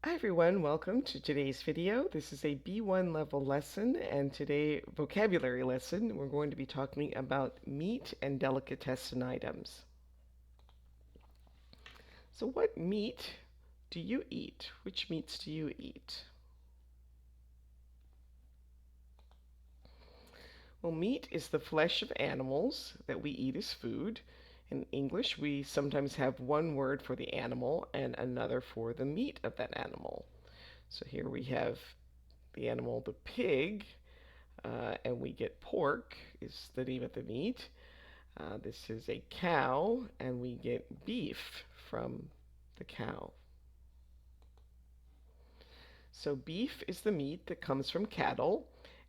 Hi everyone, welcome to today's video. This is a B1 level lesson and today vocabulary lesson. We're going to be talking about meat and delicatessen items. So what meat do you eat? Which meats do you eat? Well, meat is the flesh of animals that we eat as food. In English, we sometimes have one word for the animal and another for the meat of that animal. So here we have the animal, the pig, and we get pork is the name of the meat. This is a cow, and we get beef from the cow. So beef is the meat that comes from cattle,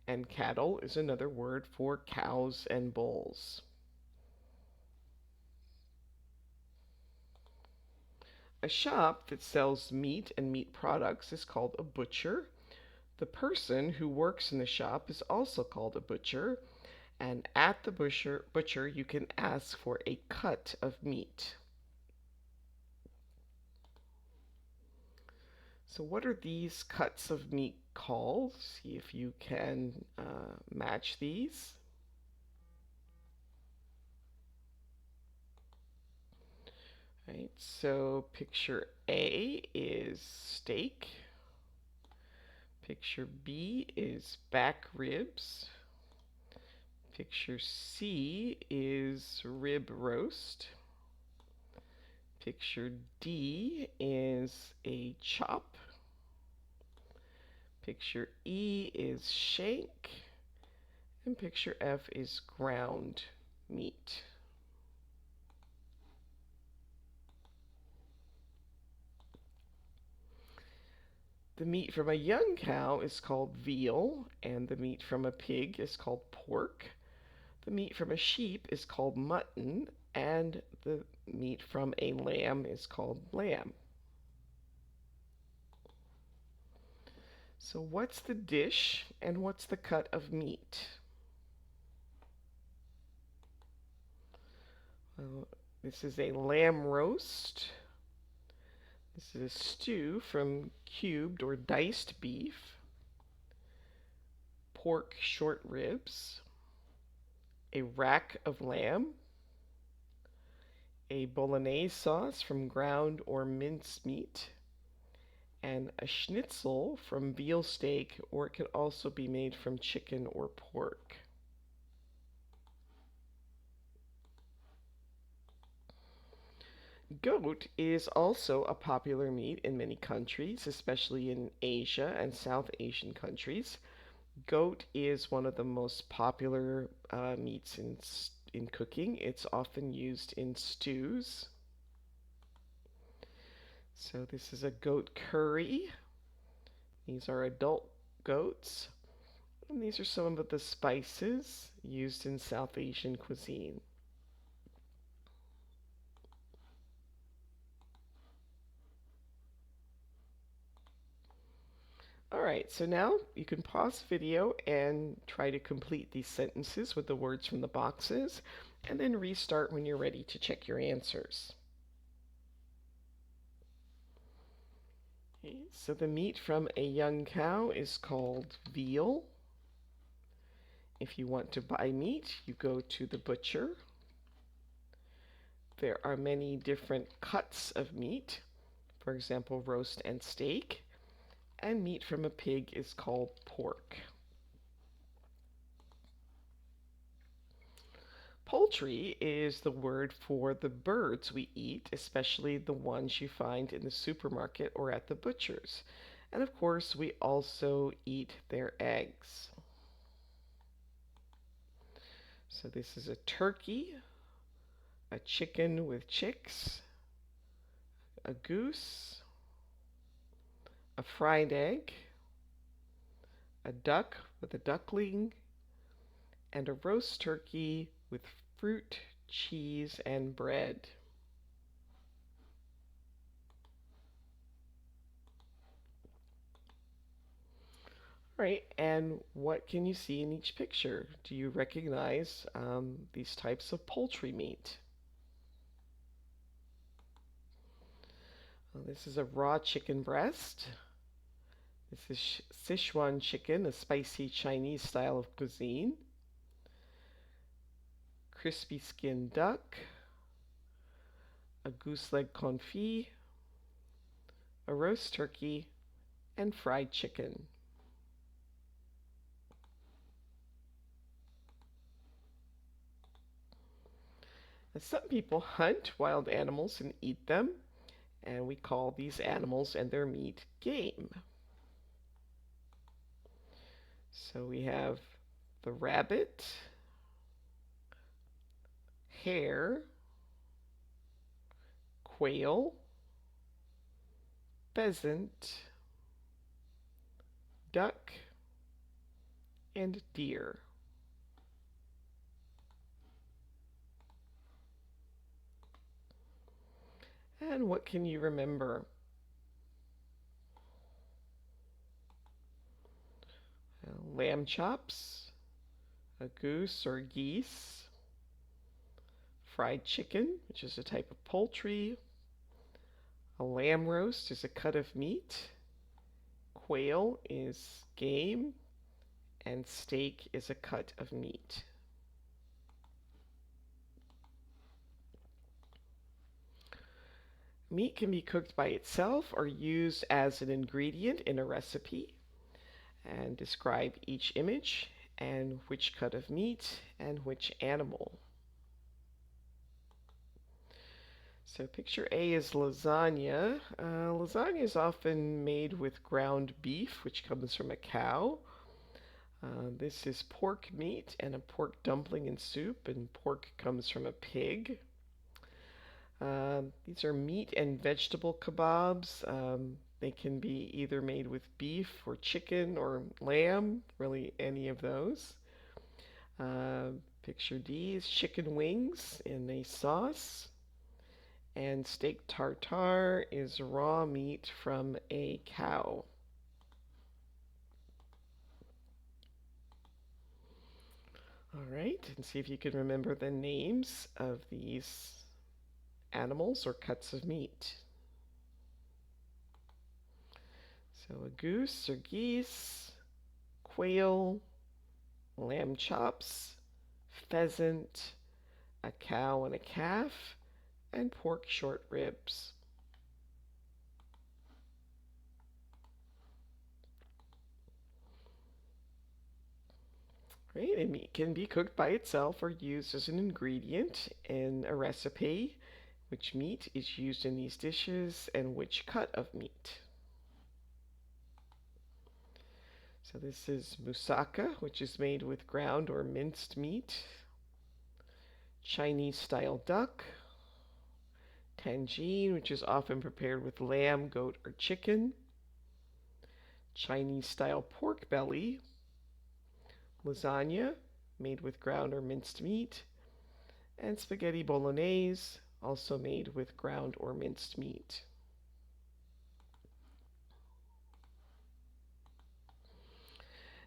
and cattle is another word for cows and bulls. A shop that sells meat and meat products is called a butcher. The person who works in the shop is also called a butcher, and at the butcher you can ask for a cut of meat. So what are these cuts of meat called? See if you can match these. Right, so picture A is steak. Picture B is back ribs. Picture C is rib roast. Picture D is a chop. Picture E is shank. And picture F is ground meat. The meat from a young cow is called veal, and the meat from a pig is called pork. The meat from a sheep is called mutton, and the meat from a lamb is called lamb. So what's the dish and what's the cut of meat? Well, this is a lamb roast. This is a stew from cubed or diced beef, pork short ribs, a rack of lamb, a bolognese sauce from ground or minced meat, and a schnitzel from veal steak, or it could also be made from chicken or pork. Goat is also a popular meat in many countries, especially in Asia and South Asian countries. Goat is one of the most popular meats in cooking. It's often used in stews. So this is a goat curry. These are adult goats. And these are some of the spices used in South Asian cuisine. Alright, so now you can pause the video and try to complete these sentences with the words from the boxes, and then restart when you're ready to check your answers. Okay, so the meat from a young cow is called veal. If you want to buy meat, you go to the butcher. There are many different cuts of meat, for example, roast and steak, and meat from a pig is called pork. Poultry is the word for the birds we eat, especially the ones you find in the supermarket or at the butcher's. And of course, we also eat their eggs. So this is a turkey, a chicken with chicks, a goose, a fried egg, a duck with a duckling, and a roast turkey with fruit, cheese, and bread. Right, and what can you see in each picture? Do you recognize these types of poultry meat? Well, this is a raw chicken breast. This is Sichuan chicken, a spicy Chinese style of cuisine. Crispy skin duck, a goose leg confit, a roast turkey, and fried chicken. Now, some people hunt wild animals and eat them, and we call these animals and their meat game. So we have the rabbit, hare, quail, pheasant, duck, and deer. And what can you remember? Lamb chops, a goose or geese, fried chicken, which is a type of poultry, a lamb roast is a cut of meat, quail is game, and steak is a cut of meat. Meat can be cooked by itself or used as an ingredient in a recipe. And describe each image and which cut of meat and which animal. So picture A is lasagna. Lasagna is often made with ground beef, which comes from a cow. This is pork meat and a pork dumpling and soup, and pork comes from a pig. These are meat and vegetable kebabs. They can be either made with beef or chicken or lamb, really any of those. Picture D is chicken wings in a sauce. And steak tartare is raw meat from a cow. All right, and see if you can remember the names of these animals or cuts of meat. So a goose or geese, quail, lamb chops, pheasant, a cow and a calf, and pork short ribs. Right, and meat can be cooked by itself or used as an ingredient in a recipe. Which meat is used in these dishes and which cut of meat. So this is moussaka, which is made with ground or minced meat. Chinese style duck. Tangine, which is often prepared with lamb, goat, or chicken. Chinese style pork belly. Lasagna, made with ground or minced meat. And spaghetti bolognese, also made with ground or minced meat.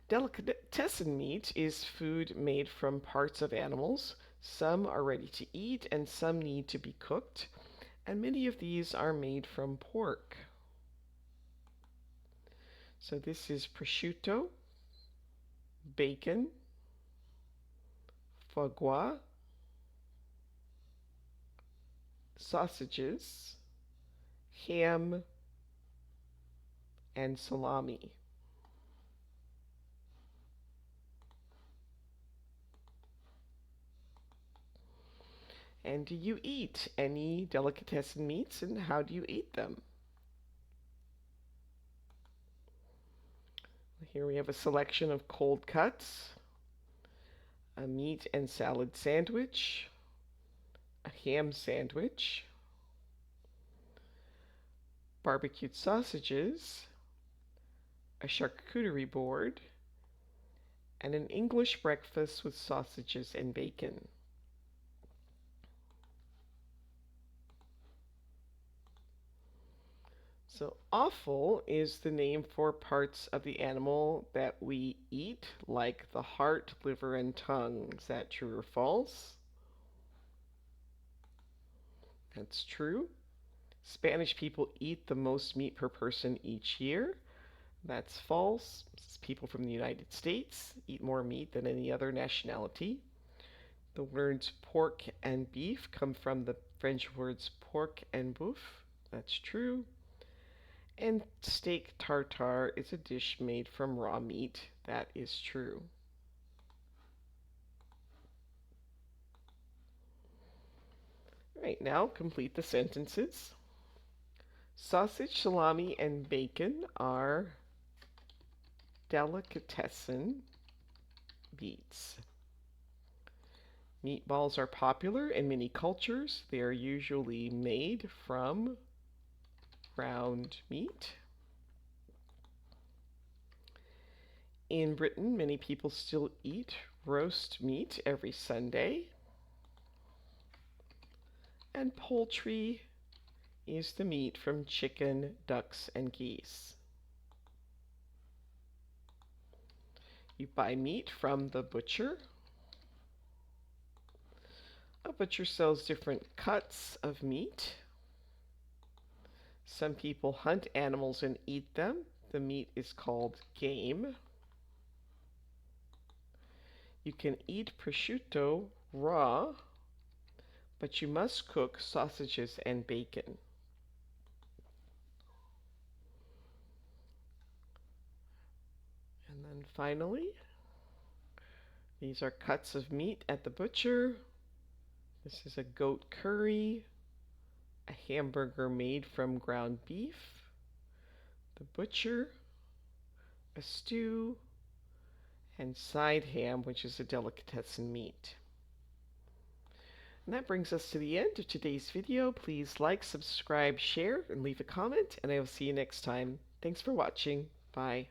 Delicatessen meat is food made from parts of animals. Some are ready to eat and some need to be cooked, and many of these are made from pork. So this is prosciutto, bacon, foie gras, sausages, ham, and salami. And do you eat any delicatessen meats, and how do you eat them? Here we have a selection of cold cuts, a meat and salad sandwich, a ham sandwich, barbecued sausages, a charcuterie board, and an English breakfast with sausages and bacon. So offal is the name for parts of the animal that we eat, like the heart, liver, and tongue. Is that true or false? That's true. Spanish people eat the most meat per person each year. That's false. People from the United States eat more meat than any other nationality. The words pork and beef come from the French words porc and boeuf. That's true. And steak tartare is a dish made from raw meat. That is true. All right, now complete the sentences. Sausage, salami, and bacon are delicatessen meats. Meatballs are popular in many cultures. They are usually made from ground meat. In Britain, many people still eat roast meat every Sunday. And poultry is the meat from chicken, ducks, and geese. You buy meat from the butcher. A butcher sells different cuts of meat. Some people hunt animals and eat them. The meat is called game. You can eat prosciutto raw, but you must cook sausages and bacon. And then finally, these are cuts of meat at the butcher. This is a goat curry, a hamburger made from ground beef, the butcher, a stew, and side ham, which is a delicatessen meat. And that brings us to the end of today's video. Please like, subscribe, share, and leave a comment, and I will see you next time. Thanks for watching. Bye.